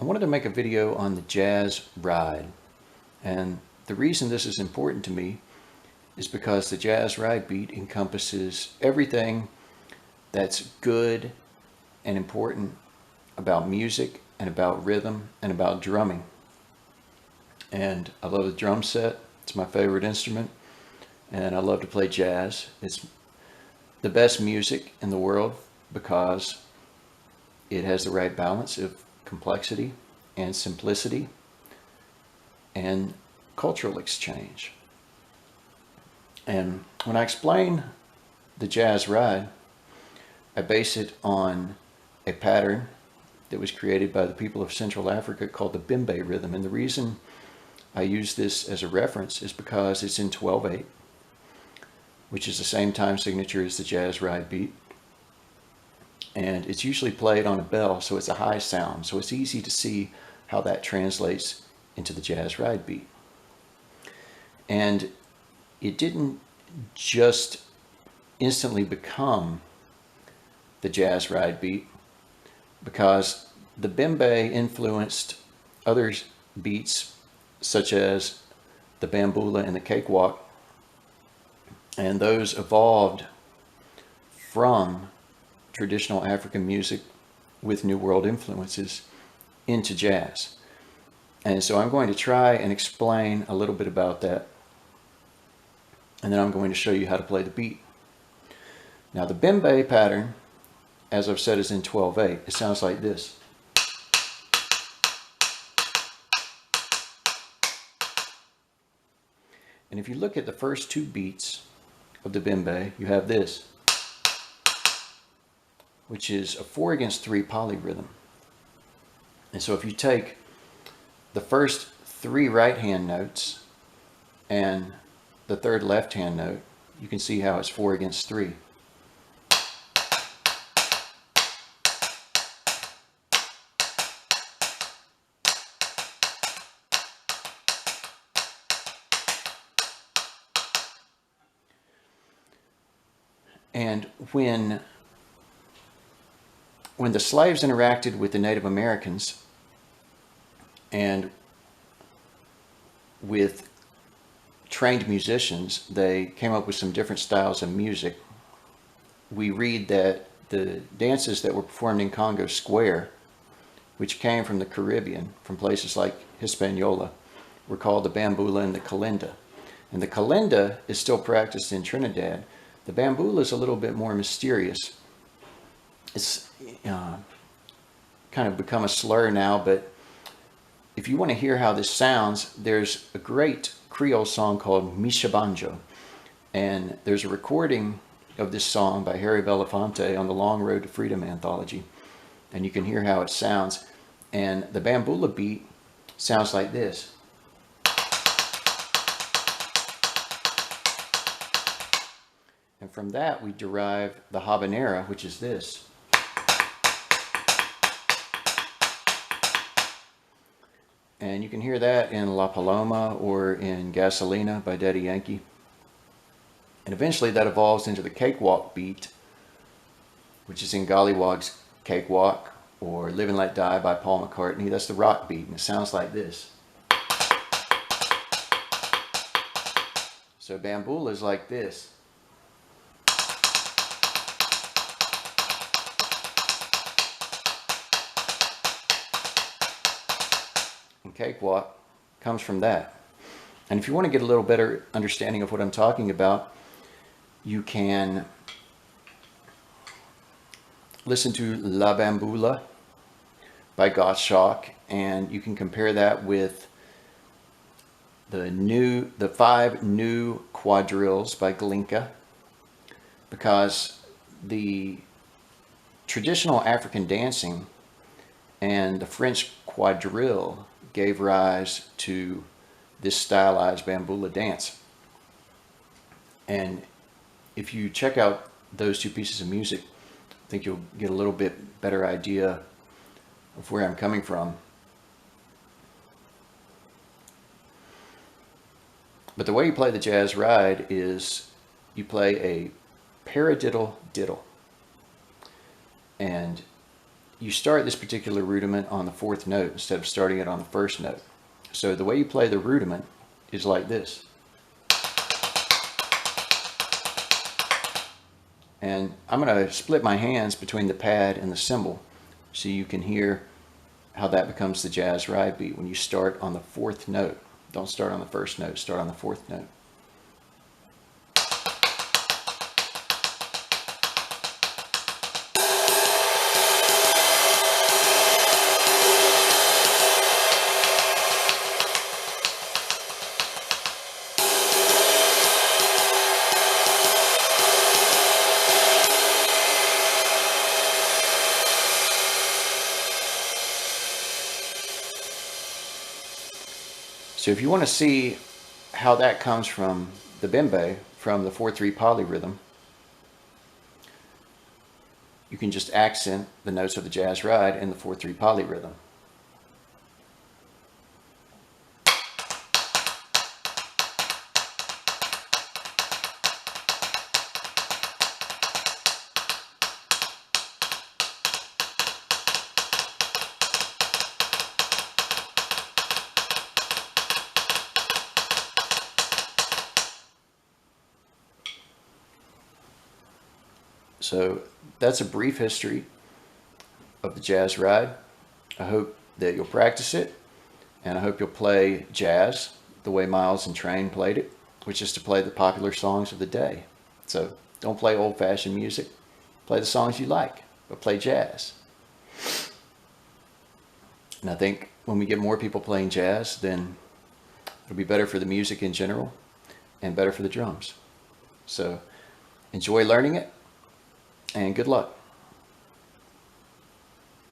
I wanted to make a video on the jazz ride, and the reason this is important to me is because the jazz ride beat encompasses everything that's good and important about music and about rhythm and about drumming. And I love the drum set. It's my favorite instrument, and I love to play jazz. It's the best music in the world because it has the right balance of complexity and simplicity and cultural exchange. And when I explain the jazz ride, I base it on a pattern that was created by the people of Central Africa called the Bembe rhythm. And the reason I use this as a reference is because it's in 12/8, which is the same time signature as the jazz ride beat. And it's usually played on a bell, so it's a high sound. So it's easy to see how that translates into the jazz ride beat. And it didn't just instantly become the jazz ride beat, because the Bembe influenced other beats such as the Bamboola and the Cakewalk, and those evolved from traditional African music with New World influences into jazz. And so I'm going to try and explain a little bit about that, and then I'm going to show you how to play the beat. Now the Bembe pattern, as I've said, is in 12/8. It sounds like this. And if you look at the first two beats of the Bembe, you have this, which is a 4/3 polyrhythm. And so if you take the first three right hand notes and the third left hand note, you can see how it's 4/3. And when the slaves interacted with the Native Americans and with trained musicians, they came up with some different styles of music. We read that the dances that were performed in Congo Square, which came from the Caribbean, from places like Hispaniola, were called the Bamboola and the Kalinda. And the Kalinda is still practiced in Trinidad. The Bamboola is a little bit more mysterious. It's kind of become a slur now, but if you want to hear how this sounds, there's a great Creole song called Mishabanjo, and there's a recording of this song by Harry Belafonte on the Long Road to Freedom anthology, and you can hear how it sounds. And the Bamboola beat sounds like this. And from that we derive the habanera, which is this. And you can hear that in La Paloma or in Gasolina by Daddy Yankee. And eventually that evolves into the Cakewalk beat, which is in Gollywog's Cakewalk, or Live and Let Die by Paul McCartney. That's the rock beat, and it sounds like this. So Bamboola is like this. And Cakewalk comes from that. And if you want to get a little better understanding of what I'm talking about, you can listen to La Bamboola by Gottschalk, and you can compare that with the 5 new quadrilles by Glinka, because the traditional African dancing and the French quadrille gave rise to this stylized Bamboola dance. And if you check out those two pieces of music, I think you'll get a little bit better idea of where I'm coming from. But the way you play the jazz ride is you play a paradiddle diddle. And you start this particular rudiment on the fourth note instead of starting it on the first note. So the way you play the rudiment is like this. And I'm going to split my hands between the pad and the cymbal so you can hear how that becomes the jazz ride beat when you start on the fourth note. Don't start on the first note, start on the fourth note. So if you want to see how that comes from the bembe, from the 4/3 polyrhythm, you can just accent the notes of the jazz ride in the 4/3 polyrhythm. So that's a brief history of the jazz ride. I hope that you'll practice it, and I hope you'll play jazz the way Miles and Train played it, which is to play the popular songs of the day. So don't play old-fashioned music. Play the songs you like, but play jazz. And I think when we get more people playing jazz, then it'll be better for the music in general and better for the drums. So enjoy learning it, and good luck.